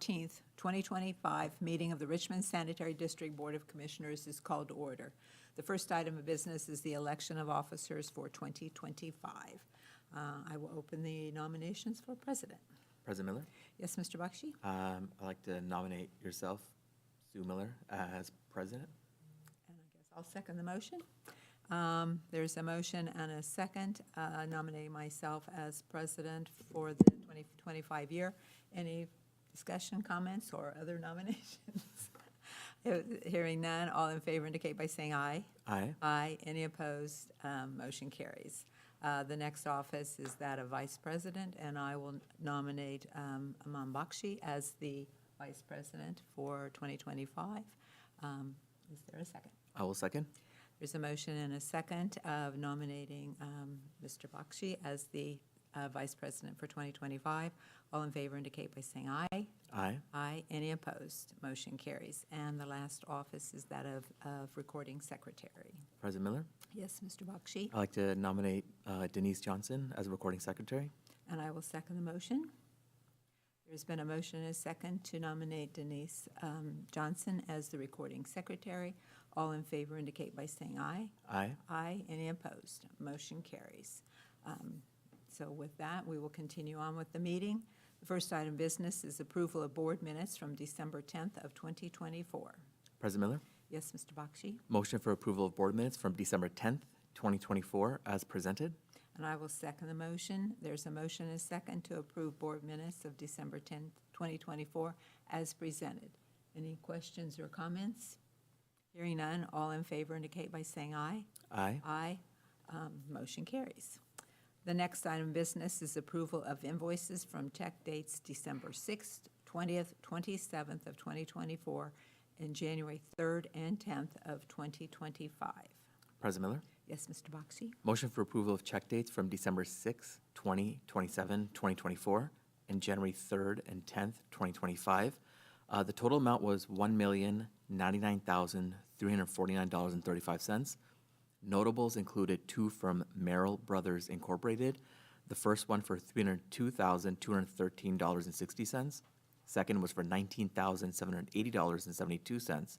14th, 2025 meeting of the Richmond Sanitary District Board of Commissioners is called to order. The first item of business is the election of officers for 2025. I will open the nominations for president. President Miller, Yes, Mr. Bakshi? I'd like to nominate yourself, Sue Miller, as president. And I guess I'll second the motion. There's a motion and a second nominating myself as president for the 2025 year. Any discussion, comments, or other nominations? Hearing none, all in favor indicate by saying aye. Aye. Aye. Any opposed? Motion carries. The next office is that of vice president, and I will nominate Imam Bakshi as the vice president for 2025. Is there a second? I will second. There's a motion and a second of nominating Mr. Bakshi as the vice president for 2025. All in favor indicate by saying aye. Aye. Aye. Any opposed? Motion carries. And the last office is that of recording secretary. President Miller, Yes, Mr. Bakshi? I'd like to nominate Denise Johnson as recording secretary. And I will second the motion. There's been a motion and a second to nominate Denise Johnson as the recording secretary. All in favor indicate by saying aye. Aye. Aye. Any opposed? Motion carries. So with that, we will continue on with the meeting. The first item of business is approval of board minutes from December 10th of 2024. President Miller, Yes, Mr. Bakshi? motion for approval of board minutes from December 10th, 2024 as presented. And I will second the motion. There's a motion and a second to approve board minutes of December 10th, 2024 as presented. Any questions or comments? Hearing none, all in favor indicate by saying aye. Aye. Aye. Motion carries. The next item of business is approval of invoices from check dates December 6th, 20th, 27th of 2024, and January 3rd and 10th of 2025. President Miller, Yes, Mr. Bakshi? motion for approval of check dates from December 6th, 27, 2024, and January 3rd and 10th, 2025. The total amount was $1,099,349.35. Notables included two from Merrill Brothers Incorporated. The first one for $302,213.60. Second was for $19,780.72.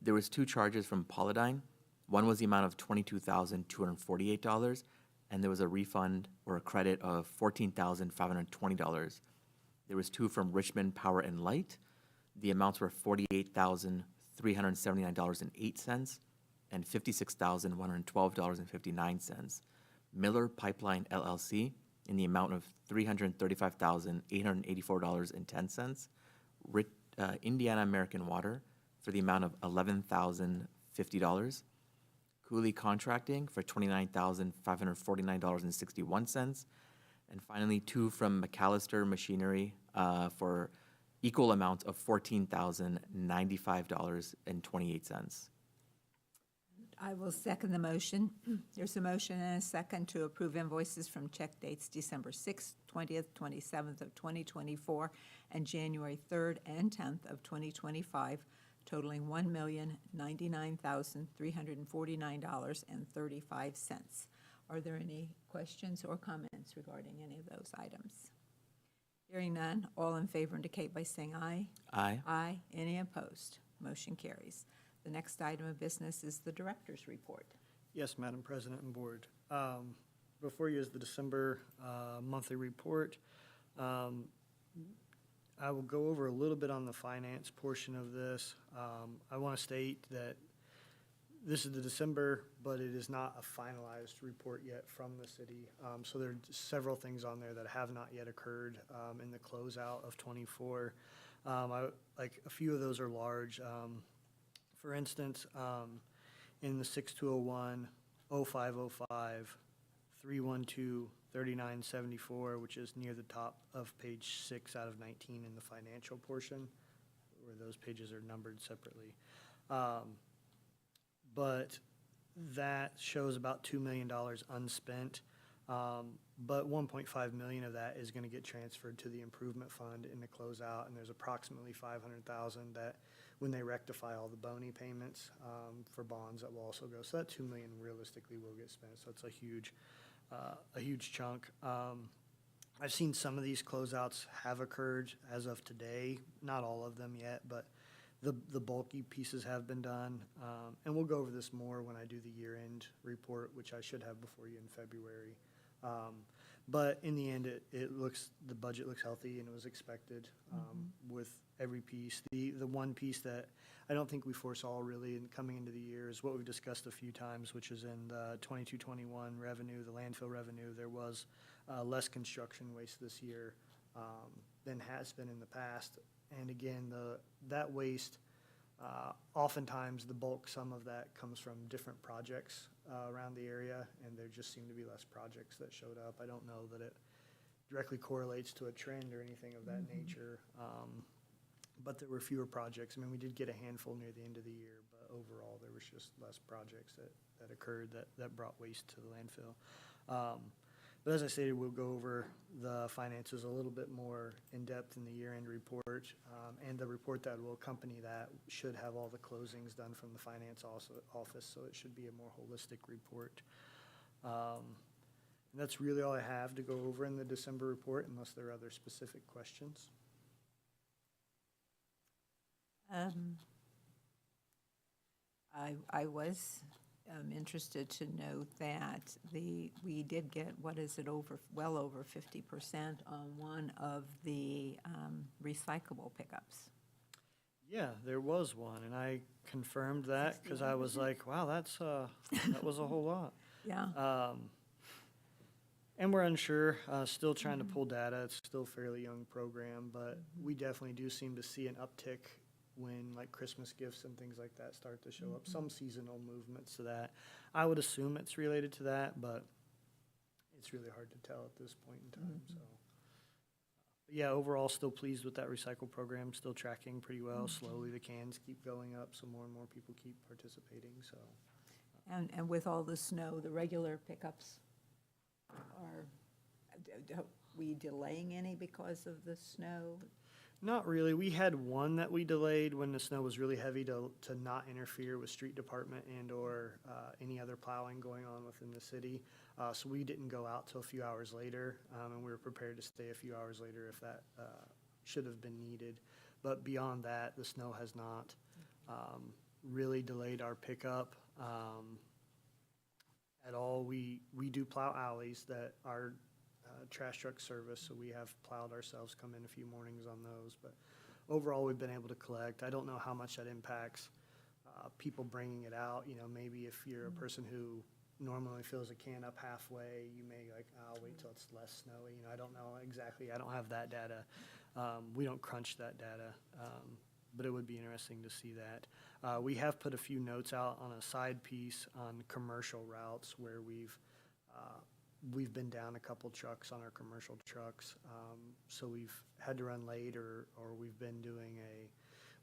There was two charges from Polydine. One was the amount of $22,248, and there was a refund or a credit of $14,520. There was two from Richmond Power and Light. The amounts were $48,379.08 and $56,112.59. Miller Pipeline LLC in the amount of $335,884.10. Indiana American Water for the amount of $11,050. Cooley Contracting for $29,549.61. And finally, two from McAllister Machinery for equal amounts of $14,095.28. I will second the motion. There's a motion and a second to approve invoices from check dates December 6th, 20th, 27th of 2024, and January 3rd and 10th of 2025, totaling $1,099,349.35. Are there any questions or comments regarding any of those items? Hearing none, all in favor indicate by saying aye. Aye. Aye. Any opposed? Motion carries. The next item of business is the director's report. Yes, Madam President and Board. Before you is the December monthly report. I will go over a little bit on the finance portion of this. I want to state that this is the December, but it is not a finalized report yet from the city. So there are several things on there that have not yet occurred in the closeout of 24. Like a few of those are large. For instance, in the 6201, 0505, 312, 3974, which is near the top of page 6 out of 19 in the financial portion, where those pages are numbered separately. But that shows about $2 million unspent, but $1.5 million of that is going to get transferred to the improvement fund in the closeout, and there's approximately $500,000 that when they rectify all the bony payments for bonds that will also go. So that $2 million realistically will get spent. So it's a huge chunk. I I've seen some of these closeouts have occurred as of today, not all of them yet, but the bulky pieces have been done. And we'll go over this more when I do the year-end report, which I should have before you in February. But in the end, the budget looks healthy and it was expected with every piece. The one piece that I don't think we foresaw really in coming into the year is what we've discussed a few times, which is in the 22-21 revenue, the landfill revenue. There was less construction waste this year than has been in the past. And again, that waste, oftentimes the bulk sum of that comes from different projects around the area, and there just seem to be less projects that showed up. I don't know that it directly correlates to a trend or anything of that nature, but there were fewer projects. I mean, we did get a handful near the end of the year, but overall there was just less projects that occurred that brought waste to the landfill. But as I stated, we'll go over the finances a little bit more in depth in the year-end report, and the report that will accompany that should have all the closings done from the finance office, so it should be a more holistic report. And that's really all I have to go over in the December report, unless there are other specific questions. I was interested to note that we did get, well over 50% on one of the recyclable pickups. Yeah, there was one, and I confirmed that because I was like, wow, that was a whole lot. Yeah. And we're unsure, still trying to pull data. It's still a fairly young program, but we definitely do seem to see an uptick when like Christmas gifts and things like that start to show up, some seasonal movements to that. I would assume it's related to that, but it's really hard to tell at this point in time. So, but yeah, overall, still pleased with that recycle program, still tracking pretty well. Slowly, the cans keep going up, so more and more people keep participating. So, And with all the snow, the regular pickups are we delaying any because of the snow? not really. We had one that we delayed when the snow was really heavy to not interfere with street department and or any other plowing going on within the city. So we didn't go out till a few hours later, and we were prepared to stay a few hours later if that should have been needed. But beyond that, the snow has not really delayed our pickup at all. We do plow alleys that are trash truck service, so we have plowed ourselves, come in a few mornings on those. But overall, we've been able to collect. I don't know how much that impacts people bringing it out. You know, maybe if you're a person who normally fills a can up halfway, you may like, I'll wait till it's less snowy. You know, I don't know exactly. I don't have that data. We don't crunch that data, but it would be interesting to see that. We have put a few notes out on a side piece on commercial routes where we've been down a couple trucks on our commercial trucks, so we've had to run late, or we've been doing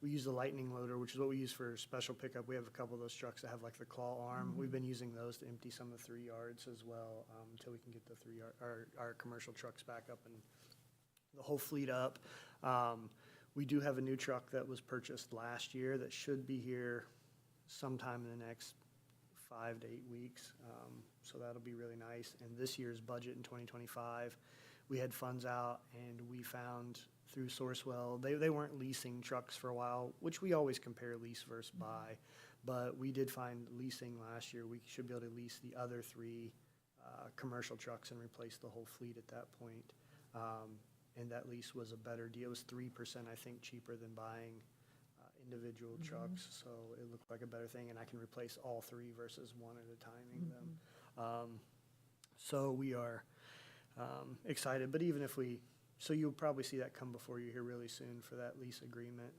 we use the lightning loader, which is what we use for special pickup. We have a couple of those trucks that have like the claw arm. Mm-hmm. We've been using those to empty some of the 3 yards as well, until we can get the 3 yard, our commercial trucks back up and the whole fleet up. We do have a new truck that was purchased last year that should be here sometime in the next 5 to 8 weeks, so that'll be really nice. And this year's budget in 2025, we had funds out, and we found through Sourcewell, they weren't leasing trucks for a while, which we always compare lease versus buy, but we did find leasing last year. We should be able to lease the other 3 commercial trucks and replace the whole fleet at that point, and that lease was a better deal. It was 3%, I think, cheaper than buying individual trucks, so it looked like a better thing, and I can replace all 3 versus one at a timing them. So we are excited, but even if so you'll probably see that come before you here really soon for that lease agreement,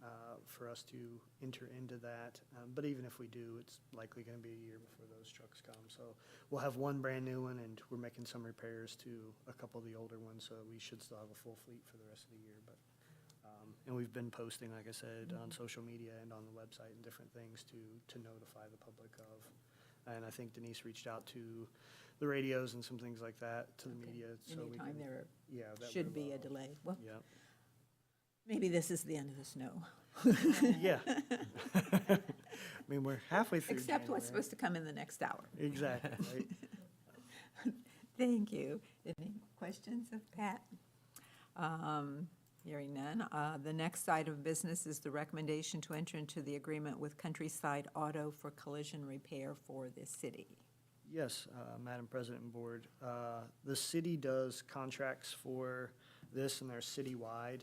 for us to enter into that. But even if we do, it's likely going to be a year before those trucks come. So we'll have one brand new one, and we're making some repairs to a couple of the older ones, so we should still have a full fleet for the rest of the year. But and we've been posting, like I said, on social media and on the website and different things to notify the public of. And I think Denise reached out to the radios and some things like that to the media. So anytime there that should be a delay. Well, yeah. Maybe this is the end of the snow. Yeah. I mean, we're halfway through Except what's January. supposed to come in the next hour. Exactly, right? Thank you. Any questions of Pat? Hearing none. The next item of business is the recommendation to enter into the agreement with Countryside Auto for collision repair for the city. Yes, Madam President and Board. The city does contracts for this, and they're citywide.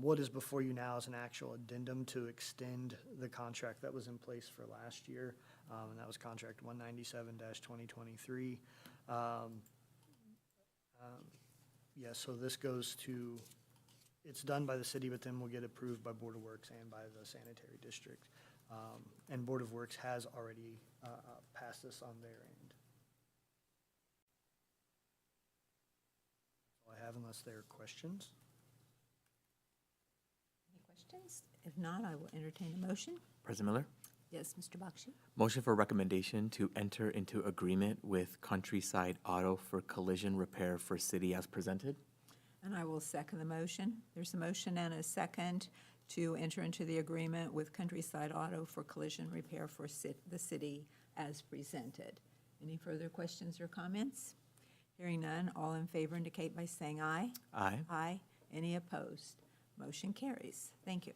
What is before you now is an actual addendum to extend the contract that was in place for last year, and that was contract 197-2023. Yeah, so this goes to, it's done by the city, but then will get approved by Board of Works and by the sanitary district. And Board of Works has already passed this on their end. That's all I have unless there are questions. Any questions? If not, I will entertain a motion. President Miller? Yes, Mr. Bakshi? Motion for recommendation to enter into agreement with Countryside Auto for collision repair for city as presented. And I will second the motion. There's a motion and a second to enter into the agreement with Countryside Auto for collision repair for the city as presented. Any further questions or comments? Hearing none, all in favor indicate by saying aye. Aye. Aye. Any opposed? Motion carries. Thank you.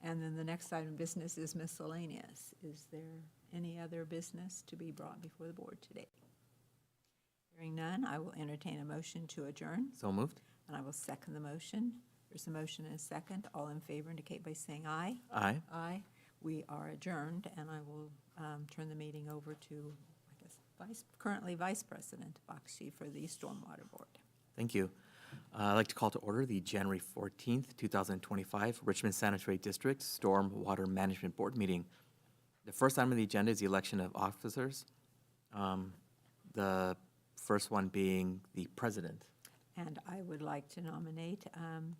And then the next item of business is miscellaneous. Is there any other business to be brought before the board today? Hearing none, I will entertain a motion to adjourn, So moved. and I will second the motion. There's a motion and a second. All in favor indicate by saying aye. Aye. Aye. We are adjourned, and I will turn the meeting over to, I guess, currently Vice President Bakshi for the Stormwater Board. Thank you. I'd like to call to order the January 14th, 2025 Richmond Sanitary District Storm Water Management Board meeting. The first item on the agenda is the election of officers. The first one being the president. And I would like to nominate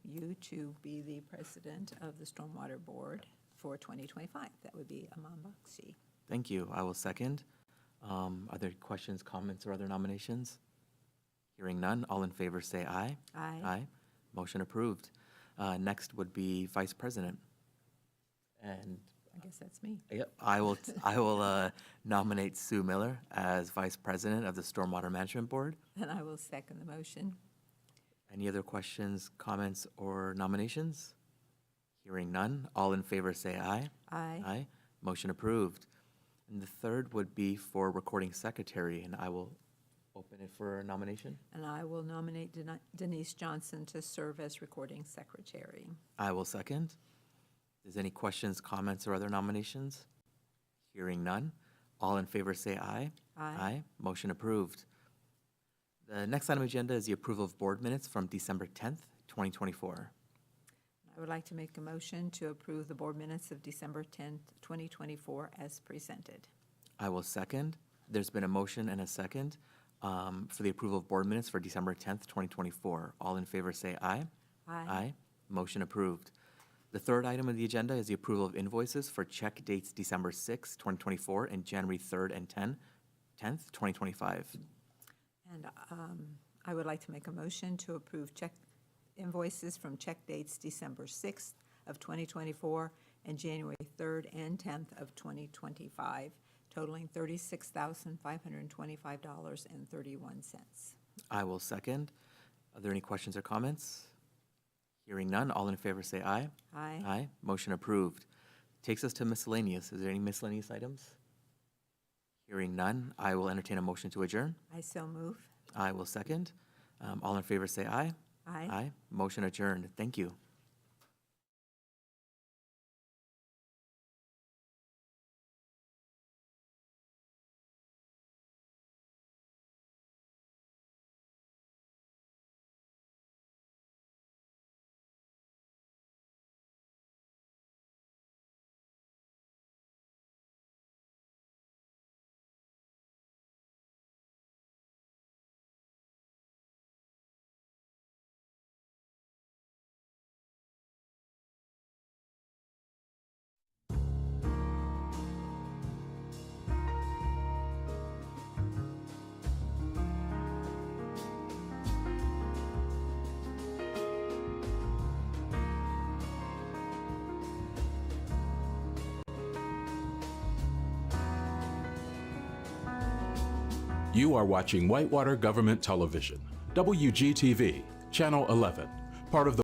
you to be the president of the Stormwater Board for 2025. That would be Aman Bakshi. Thank you. I will second. Are there questions, comments, or other nominations? Hearing none, all in favor say aye. Aye. Aye. Motion approved. Next would be vice president. And I guess that's me. yep, I will nominate Sue Miller as vice president of the Stormwater Management Board. And I will second the motion. Any other questions, comments, or nominations? Hearing none, all in favor say aye. Aye. Aye. Motion approved. And the third would be for recording secretary, and I will open it for nomination. And I will nominate Denise Johnson to serve as recording secretary. I will second. Is any questions, comments, or other nominations? Hearing none, all in favor say aye. Aye. Motion approved. The next item on the agenda is the approval of board minutes from December 10th, 2024. I would like to make a motion to approve the board minutes of December 10th, 2024 as presented. I will second. There's been a motion and a second for the approval of board minutes for December 10th, 2024. All in favor say aye. Aye. Motion approved. The third item on the agenda is the approval of invoices for check dates December 6th, 2024 and January 3rd and 10th, 2025. And I would like to make a motion to approve check invoices from check dates December 6th of 2024 and January 3rd and 10th of 2025, totaling $36,525.31. I will second. Are there any questions or comments? Hearing none, all in favor say aye. Aye. Aye. Motion approved. Takes us to miscellaneous. Is there any miscellaneous items? Hearing none, I will entertain a motion to adjourn. I so move. I will second. All in favor say aye. Aye. Aye. Motion adjourned. Thank you. You are watching Whitewater Government Television, WGTV, Channel 11, part of the